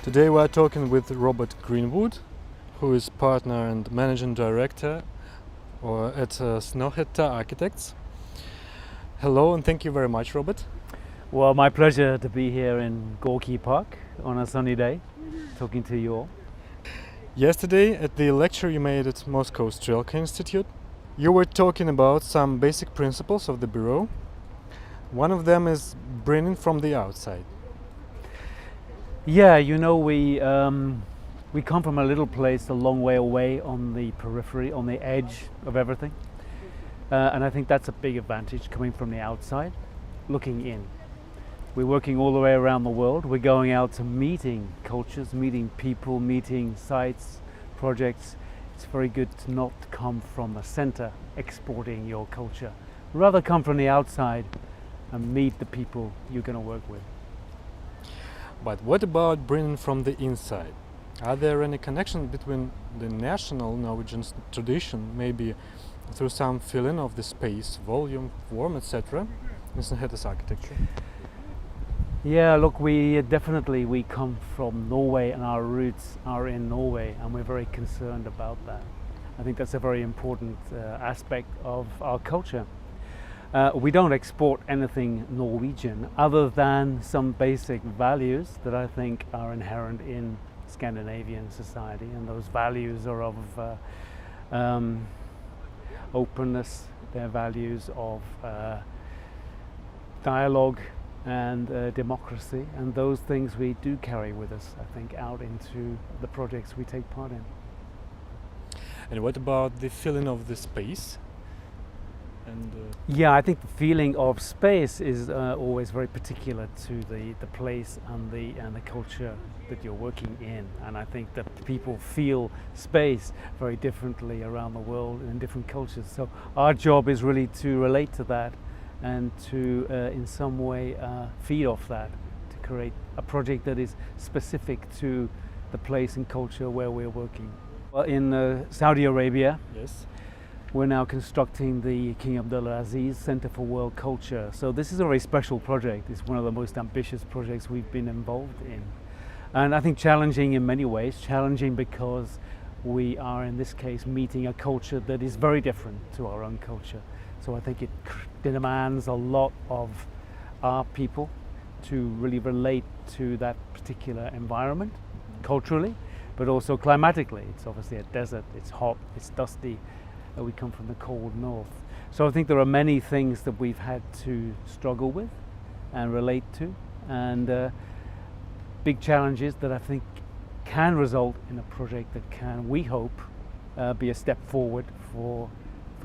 Today we are talking with Robert Greenwood, who is partner and managing director at Snøhetta Architects. Hello and thank you very much, Robert. Well, my pleasure to be here in Gorky Park on a sunny day, talking to you all. Yesterday at the lecture you made at Moscow Strelka Institute, you were talking about some basic principles of the bureau. One of them is bringing from the outside. Yeah, we come from a little place a long way away on the periphery, on the edge of everything. And I think that's a big advantage, coming from the outside, looking in. We're working all the way around the world. We're going out to meeting cultures, meeting people, meeting sites, projects. It's very good to not come from the center exporting your culture. Rather come from the outside and meet the people you're going to work with. But what about bringing from the inside? Are there any connections between the national Norwegian tradition, maybe through some filling of the space, volume, form, etc., in Snøhetta's architecture? Yeah, look, we come from Norway and our roots are in Norway, and we're very concerned about that. I think that's a very important aspect of our culture. We don't export anything Norwegian other than some basic values that I think are inherent in Scandinavian society, and those values are of openness, they're values of dialogue and democracy, and those things we do carry with us, I think, out into the projects we take part in. And what about the filling of the space? Yeah, I think the feeling of space is always very particular to the place and the culture that you're working in, and I think that people feel space very differently around the world in different cultures. So our job is really to relate to that and to in some way feed off that, to create a project that is specific to the place and culture where we're working. Well, in Saudi Arabia, yes, we're now constructing the King Abdulaziz Center for World Culture. So this is a very special project. It's one of the most ambitious projects we've been involved in. And I think challenging in many ways, challenging because we are in this case meeting a culture that is very different to our own culture. So I think it demands a lot of our people to really relate to that particular environment, culturally, but also climatically. It's obviously a desert, it's hot, it's dusty. We come from the cold north. So I think there are many things that we've had to struggle with and relate to, and big challenges that I think can result in a project that can, we hope, be a step forward for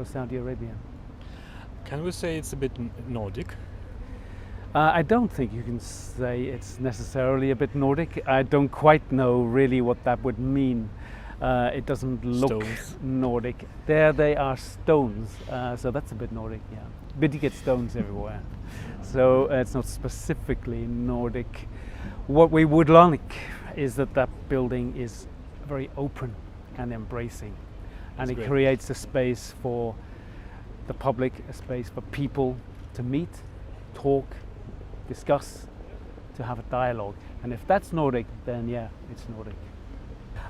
Saudi Arabia. Can we say it's a bit Nordic? I don't think you can say it's necessarily a bit Nordic. I don't quite know really what that would mean. It doesn't look stones. Nordic. There they are stones, so that's a bit Nordic, yeah. But you get stones everywhere. So it's not specifically Nordic. What we would like is that building is very open and embracing. And it creates a space for the public, a space for people to meet, talk, discuss, to have a dialogue. And if that's Nordic, then yeah, it's Nordic.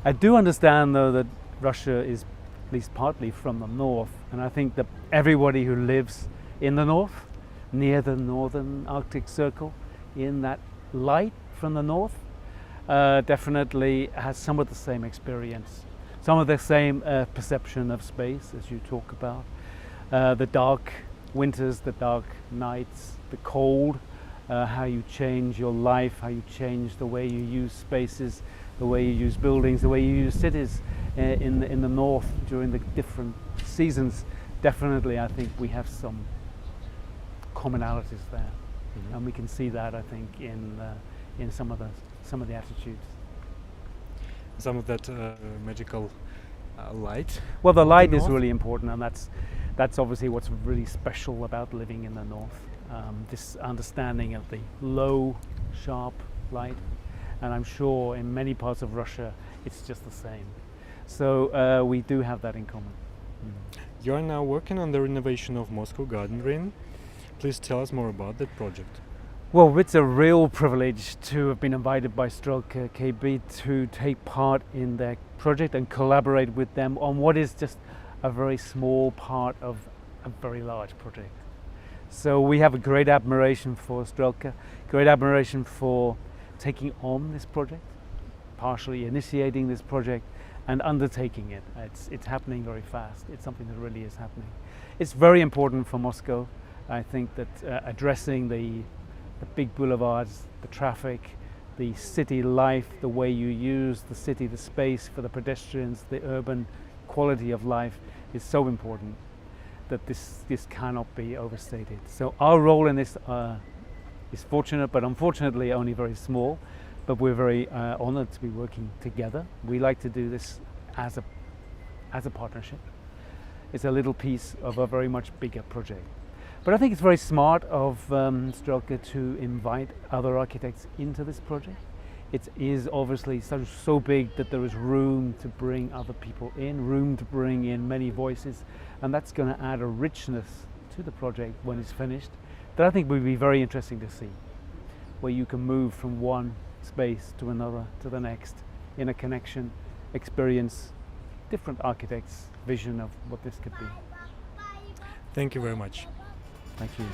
I do understand, though, that Russia is at least partly from the north, and I think that everybody who lives in the north, near the northern Arctic Circle, in that light from the north, definitely has some of the same experience, some of the same perception of space as you talk about. The dark winters, the dark nights, the cold, how you change your life, how you change the way you use spaces, the way you use buildings, the way you use cities in the north during the different seasons. Definitely, I think we have some commonalities there, and we can see that, I think, in some of the attitudes. Some of that magical light. Well, the light is really important, and that's obviously what's really special about living in the north. This understanding of the low, sharp light. And I'm sure in many parts of Russia it's just the same. So we do have that in common. You are now working on the renovation of Moscow Garden Ring. Please tell us more about that project. Well, it's a real privilege to have been invited by Snøhetta KB to take part in their project and collaborate with them on what is just a very small part of a very large project. So we have a great admiration for Snøhetta, great admiration for taking on this project, partially initiating this project and undertaking it. It's happening very fast. It's something that really is happening. It's very important for Moscow. I think that addressing the big boulevards, the traffic, the city life, the way you use the city, the space for the pedestrians, the urban quality of life is so important that this cannot be overstated. So our role in this is fortunate, but unfortunately only very small. But we're very honored to be working together. We like to do this as a partnership. It's a little piece of a very much bigger project. But I think it's very smart of Snøhetta to invite other architects into this project. It is obviously so big that there is room to bring other people in, room to bring in many voices, and that's going to add a richness to the project when it's finished that I think will be very interesting to see, where you can move from one space to another, to the next, in a connection, experience different architects' vision of what this could be. Thank you very much. Thank you.